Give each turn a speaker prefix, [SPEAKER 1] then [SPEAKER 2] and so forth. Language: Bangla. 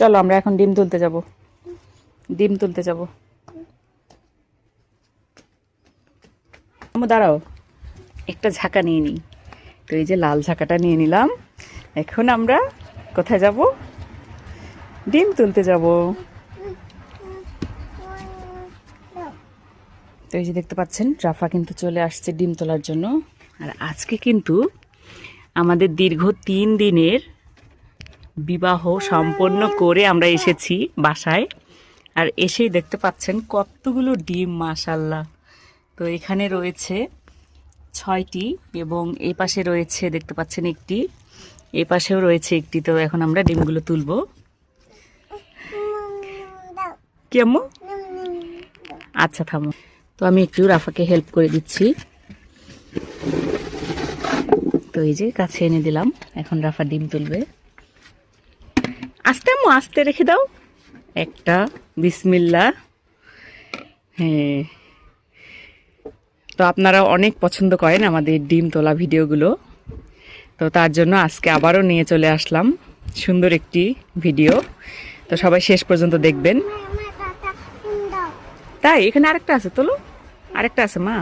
[SPEAKER 1] চলো আমরা এখন ডিম তুলতে যাব। ডিম তুলতে যাব। দাঁড়াও, একটা ঝাঁকা নিয়ে নিই। তো এই যে লাল ঝাঁকাটা নিয়ে নিলাম। এখন আমরা কোথায় যাব? ডিম তুলতে যাব। তো এই যে দেখতে পাচ্ছেন রাফা কিন্তু চলে আসছে ডিম তোলার জন্য। আর আজকে কিন্তু আমাদের দীর্ঘ 3 দিনের বিবাহ সম্পন্ন করে আমরা এসেছি বাসায়। আর এসেই দেখতে পাচ্ছেন কতগুলো ডিম, মাশাল্লাহ। তো এখানে রয়েছে 6টি এবং এই পাশে রয়েছে দেখতে পাচ্ছেন একটি, এই পাশেও রয়েছে একটি। তো এখন আমরা ডিমগুলো তুলবো। কেমন? আচ্ছা থামো। তো আমি একটু রাফাকে হেল্প করে দিচ্ছি। তো এই যে কাছে এনে দিলাম। এখন রাফা ডিম তুলবে। আস্তে আম্মু, আস্তে রেখে দাও। একটা, বিসমিল্লাহ। হ্যাঁ, তো আপনারা অনেক পছন্দ করেন আমাদের ডিম তোলা ভিডিওগুলো। তো তার জন্য আজকে আবারও নিয়ে চলে আসলাম সুন্দর একটি ভিডিও। তো সবাই শেষ পর্যন্ত দেখবেন। তাই এখানে আরেকটা আছে, তোলো। আরেকটা আছে মা।